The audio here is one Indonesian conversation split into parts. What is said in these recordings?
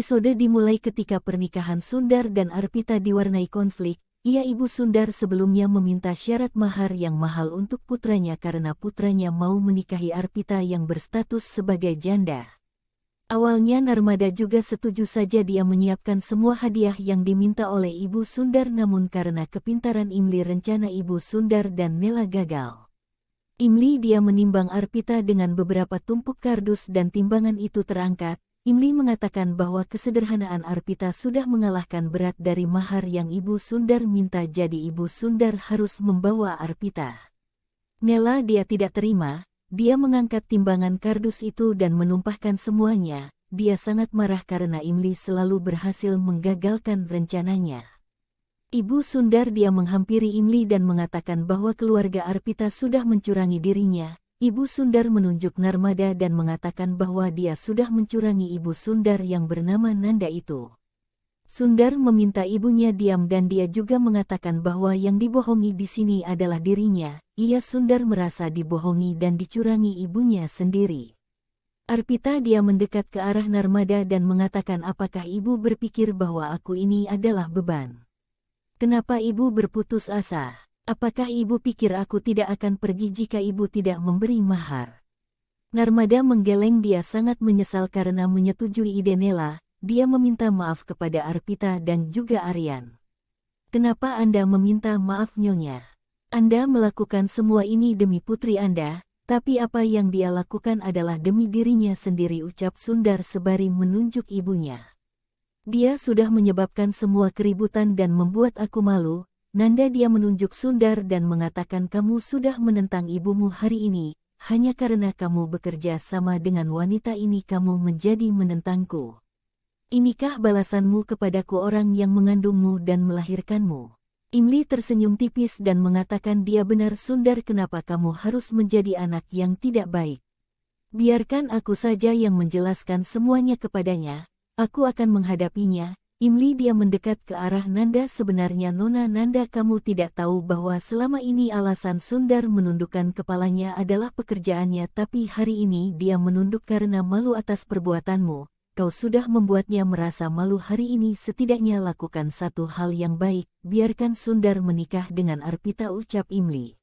Episode dimulai ketika pernikahan Sundar dan Arpita diwarnai konflik. Ibu Sundar sebelumnya meminta syarat mahar yang mahal untuk putranya karena putranya mau menikahi Arpita yang berstatus sebagai janda. Awalnya Narmada juga setuju saja, dia menyiapkan semua hadiah yang diminta oleh Ibu Sundar, namun karena kepintaran Imli rencana Ibu Sundar dan Nela gagal. Imli dia menimbang Arpita dengan beberapa tumpuk kardus dan timbangan itu terangkat. Imli mengatakan bahwa kesederhanaan Arpita sudah mengalahkan berat dari mahar yang Ibu Sundar minta, jadi Ibu Sundar harus membawa Arpita. Nela dia tidak terima, dia mengangkat timbangan kardus itu dan menumpahkan semuanya. Dia sangat marah karena Imli selalu berhasil menggagalkan rencananya. Ibu Sundar dia menghampiri Imli dan mengatakan bahwa keluarga Arpita sudah mencurangi dirinya. Ibu Sundar menunjuk Narmada dan mengatakan bahwa dia sudah mencurangi Ibu Sundar yang bernama Nanda itu. Sundar meminta ibunya diam dan dia juga mengatakan bahwa yang dibohongi di sini adalah dirinya. Sundar merasa dibohongi dan dicurangi ibunya sendiri. Arpita dia mendekat ke arah Narmada dan mengatakan, apakah ibu berpikir bahwa aku ini adalah beban? Kenapa ibu berputus asa? Apakah ibu pikir aku tidak akan pergi jika ibu tidak memberi mahar? Narmada menggeleng, dia sangat menyesal karena menyetujui ide Nela. Dia meminta maaf kepada Arpita dan juga Aryan. Kenapa Anda meminta maaf, Nyonya? Anda melakukan semua ini demi putri Anda, tapi apa yang dia lakukan adalah demi dirinya sendiri, ucap Sundar sebari menunjuk ibunya. Dia sudah menyebabkan semua keributan dan membuat aku malu. Nanda dia menunjuk Sundar dan mengatakan, kamu sudah menentang ibumu hari ini, hanya karena kamu bekerja sama dengan wanita ini kamu menjadi menentangku. Inikah balasanmu kepadaku, orang yang mengandungmu dan melahirkanmu? Imli tersenyum tipis dan mengatakan, dia benar Sundar, kenapa kamu harus menjadi anak yang tidak baik? Biarkan aku saja yang menjelaskan semuanya kepadanya, aku akan menghadapinya. Imli dia mendekat ke arah Nanda. Sebenarnya Nona Nanda, kamu tidak tahu bahwa selama ini alasan Sundar menundukkan kepalanya adalah pekerjaannya, tapi hari ini dia menunduk karena malu atas perbuatanmu. Kau sudah membuatnya merasa malu hari ini, setidaknya lakukan satu hal yang baik, biarkan Sundar menikah dengan Arpita, ucap Imli.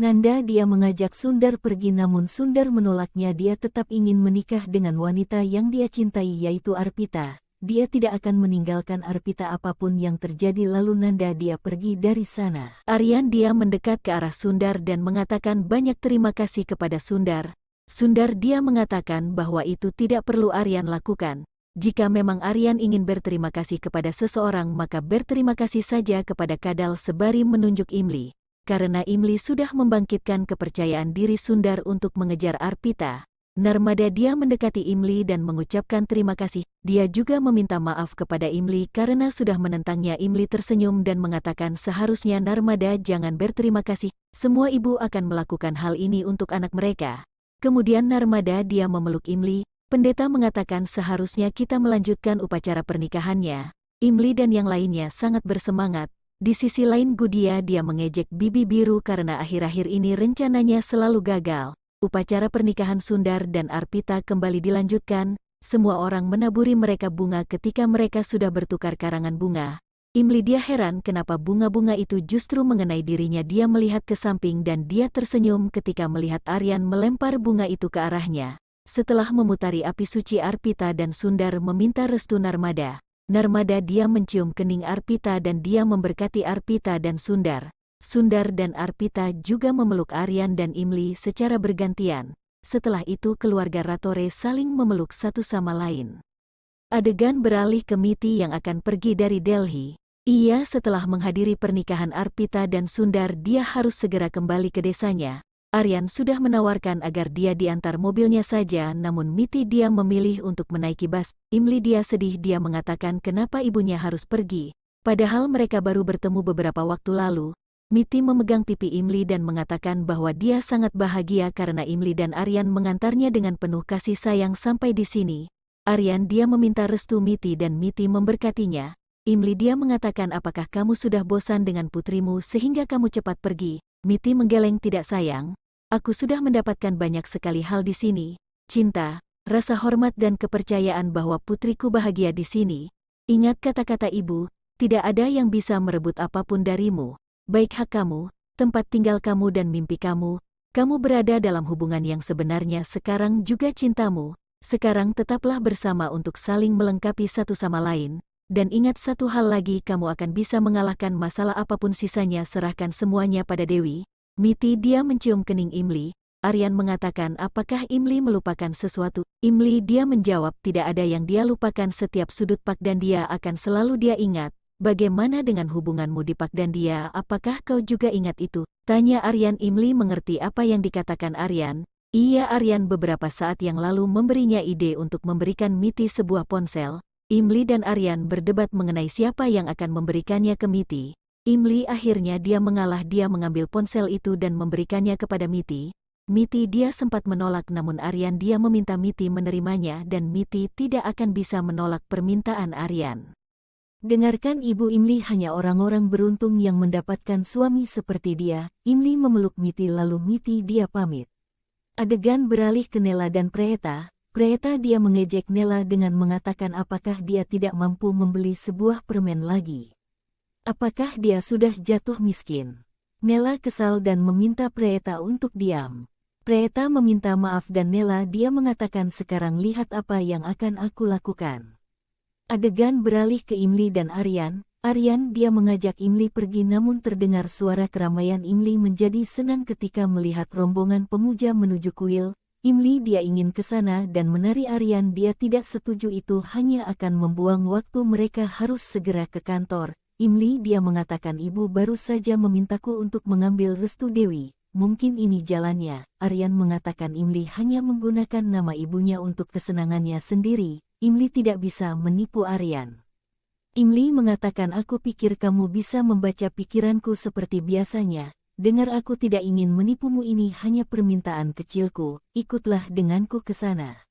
Nanda dia mengajak Sundar pergi, namun Sundar menolaknya. Dia tetap ingin menikah dengan wanita yang dia cintai, yaitu Arpita. Dia tidak akan meninggalkan Arpita apapun yang terjadi. Lalu Nanda dia pergi dari sana. Aryan dia mendekat ke arah Sundar dan mengatakan banyak terima kasih kepada Sundar. Sundar dia mengatakan bahwa itu tidak perlu Aryan lakukan. Jika memang Aryan ingin berterima kasih kepada seseorang, maka berterima kasih saja kepada Kadal, sebari menunjuk Imli. Karena Imli sudah membangkitkan kepercayaan diri Sundar untuk mengejar Arpita. Narmada dia mendekati Imli dan mengucapkan terima kasih. Dia juga meminta maaf kepada Imli karena sudah menentangnya. Imli tersenyum dan mengatakan, seharusnya Narmada jangan berterima kasih. Semua ibu akan melakukan hal ini untuk anak mereka. Kemudian Narmada dia memeluk Imli. Pendeta mengatakan seharusnya kita melanjutkan upacara pernikahannya. Imli dan yang lainnya sangat bersemangat. Di sisi lain Gudia dia mengejek Bibi Biru karena akhir-akhir ini rencananya selalu gagal. Upacara pernikahan Sundar dan Arpita kembali dilanjutkan. Semua orang menaburi mereka bunga ketika mereka sudah bertukar karangan bunga. Imli dia heran kenapa bunga-bunga itu justru mengenai dirinya. Dia melihat ke samping dan dia tersenyum ketika melihat Aryan melempar bunga itu ke arahnya. Setelah memutari api suci Arpita dan Sundar meminta restu Narmada. Narmada dia mencium kening Arpita dan dia memberkati Arpita dan Sundar. Sundar dan Arpita juga memeluk Aryan dan Imli secara bergantian. Setelah itu keluarga Ratore saling memeluk satu sama lain. Adegan beralih ke Miti yang akan pergi dari Delhi. Setelah menghadiri pernikahan Arpita dan Sundar, dia harus segera kembali ke desanya. Aryan sudah menawarkan agar dia diantar mobilnya saja, namun Miti dia memilih untuk menaiki bus. Imli dia sedih, dia mengatakan kenapa ibunya harus pergi. Padahal mereka baru bertemu beberapa waktu lalu. Miti memegang pipi Imli dan mengatakan bahwa dia sangat bahagia karena Imli dan Aryan mengantarnya dengan penuh kasih sayang sampai di sini. Aryan dia meminta restu Miti dan Miti memberkatinya. Imli dia mengatakan, apakah kamu sudah bosan dengan putrimu sehingga kamu cepat pergi? Miti menggeleng, tidak sayang. Aku sudah mendapatkan banyak sekali hal di sini. Cinta, rasa hormat dan kepercayaan bahwa putriku bahagia di sini. Ingat kata-kata ibu, tidak ada yang bisa merebut apapun darimu, baik hak kamu, tempat tinggal kamu dan mimpi kamu. Kamu berada dalam hubungan yang sebenarnya sekarang juga cintamu. Sekarang tetaplah bersama untuk saling melengkapi satu sama lain. Dan ingat satu hal lagi, kamu akan bisa mengalahkan masalah apapun sisanya, serahkan semuanya pada Dewi. Miti. Dia mencium kening Imli. Aryan mengatakan, apakah Imli melupakan sesuatu? Imli. Dia menjawab, tidak ada yang dia lupakan, setiap sudut Pak dan dia akan selalu dia ingat. Bagaimana dengan hubunganmu di Pak dan dia, apakah kau juga ingat itu? Tanya Aryan. Imli mengerti apa yang dikatakan Aryan. Iya, Aryan beberapa saat yang lalu memberinya ide untuk memberikan Miti sebuah ponsel. Imli dan Aryan berdebat mengenai siapa yang akan memberikannya ke Miti. Imli akhirnya dia mengalah, dia mengambil ponsel itu dan memberikannya kepada Miti. Miti. Dia sempat menolak, namun Aryan dia meminta Miti menerimanya dan Miti tidak akan bisa menolak permintaan Aryan. Dengarkan Ibu, Imli hanya orang-orang beruntung yang mendapatkan suami seperti dia. Imli memeluk Miti lalu Miti dia pamit. Adegan beralih ke Nela dan Preeta. Preeta dia mengejek Nela dengan mengatakan apakah dia tidak mampu membeli sebuah permen lagi. Apakah dia sudah jatuh miskin? Nela kesal dan meminta Preeta untuk diam. Preeta meminta maaf dan Nela dia mengatakan sekarang lihat apa yang akan aku lakukan. Adegan beralih ke Imli dan Aryan. Aryan dia mengajak Imli pergi namun terdengar suara keramaian. Imli menjadi senang ketika melihat rombongan pemuja menuju kuil. Imli dia ingin ke sana dan menari. Aryan dia tidak setuju, itu hanya akan membuang waktu, mereka harus segera ke kantor. Imli dia mengatakan ibu baru saja memintaku untuk mengambil restu Dewi. Mungkin ini jalannya. Aryan mengatakan Imli hanya menggunakan nama ibunya untuk kesenangannya sendiri. Imli tidak bisa menipu Aryan. Imli mengatakan aku pikir kamu bisa membaca pikiranku seperti biasanya. Dengar, aku tidak ingin menipumu, ini hanya permintaan kecilku, ikutlah denganku ke sana.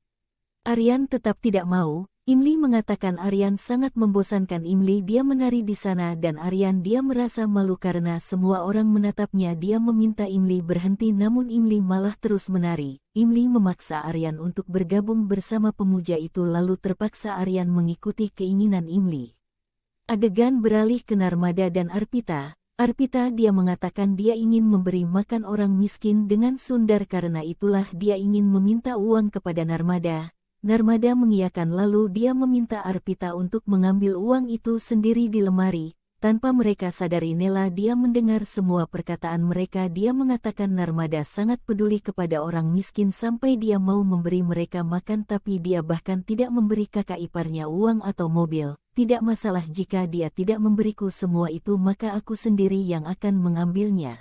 Aryan tetap tidak mau. Imli mengatakan Aryan sangat membosankan Imli dia menari di sana dan Aryan dia merasa malu karena semua orang menatapnya. Dia meminta Imli berhenti namun Imli malah terus menari. Imli memaksa Aryan untuk bergabung bersama pemuja itu lalu terpaksa Aryan mengikuti keinginan Imli. Adegan beralih ke Narmada dan Arpita. Arpita dia mengatakan dia ingin memberi makan orang miskin dengan Sundar, karena itulah dia ingin meminta uang kepada Narmada. Narmada mengiyakan lalu dia meminta Arpita untuk mengambil uang itu sendiri di lemari. Tanpa mereka sadari Nela dia mendengar semua perkataan mereka. Dia mengatakan Narmada sangat peduli kepada orang miskin sampai dia mau memberi mereka makan, tapi dia bahkan tidak memberi kakak iparnya uang atau mobil. Tidak masalah jika dia tidak memberiku semua itu, maka aku sendiri yang akan mengambilnya.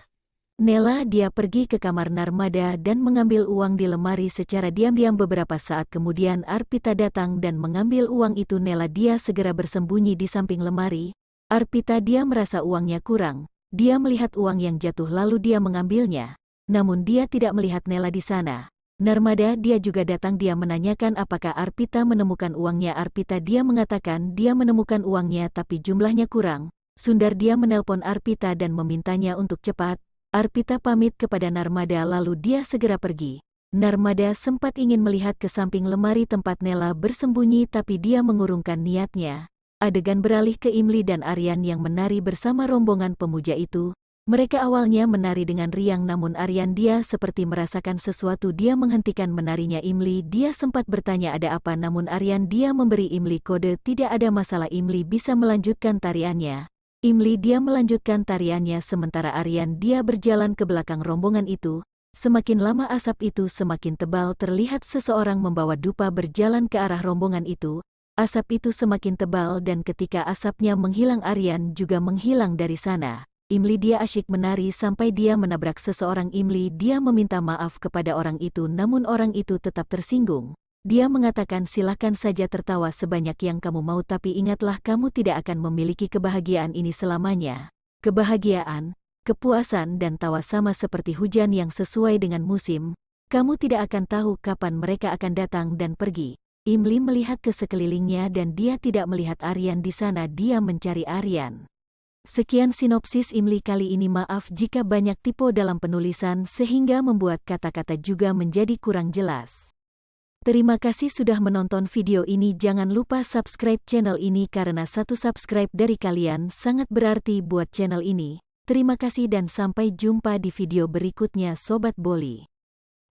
Nela dia pergi ke kamar Narmada dan mengambil uang di lemari secara diam-diam. Beberapa saat kemudian Arpita datang dan mengambil uang itu. Nela dia segera bersembunyi di samping lemari. Arpita dia merasa uangnya kurang. Dia melihat uang yang jatuh lalu dia mengambilnya. Namun dia tidak melihat Nela di sana. Narmada dia juga datang, dia menanyakan apakah Arpita menemukan uangnya. Arpita dia mengatakan dia menemukan uangnya tapi jumlahnya kurang. Sundar dia menelpon Arpita dan memintanya untuk cepat. Arpita pamit kepada Narmada lalu dia segera pergi. Narmada sempat ingin melihat ke samping lemari tempat Nela bersembunyi tapi dia mengurungkan niatnya. Adegan beralih ke Imli dan Aryan yang menari bersama rombongan pemuja itu. Mereka awalnya menari dengan riang namun Aryan dia seperti merasakan sesuatu, dia menghentikan menarinya. Imli dia sempat bertanya ada apa namun Aryan dia memberi Imli kode tidak ada masalah, Imli bisa melanjutkan tariannya. Imli dia melanjutkan tariannya sementara Aryan dia berjalan ke belakang rombongan itu. Semakin lama asap itu semakin tebal, terlihat seseorang membawa dupa berjalan ke arah rombongan itu. Asap itu semakin tebal dan ketika asapnya menghilang Aryan juga menghilang dari sana. Imli dia asyik menari sampai dia menabrak seseorang. Imli dia meminta maaf kepada orang itu namun orang itu tetap tersinggung. Dia mengatakan silakan saja tertawa sebanyak yang kamu mau tapi ingatlah kamu tidak akan memiliki kebahagiaan ini selamanya. Kebahagiaan, kepuasan dan tawa sama seperti hujan yang sesuai dengan musim. Kamu tidak akan tahu kapan mereka akan datang dan pergi. Imli melihat ke sekelilingnya dan dia tidak melihat Aryan di sana, dia mencari Aryan. Sekian sinopsis Imli kali ini. Maaf jika banyak tipe dalam penulisan sehingga membuat kata-kata juga menjadi kurang jelas. Terima kasih sudah menonton video ini. Jangan lupa subscribe channel ini karena satu subscribe dari kalian sangat berarti buat channel ini. Terima kasih dan sampai jumpa di video berikutnya Sobat Boli.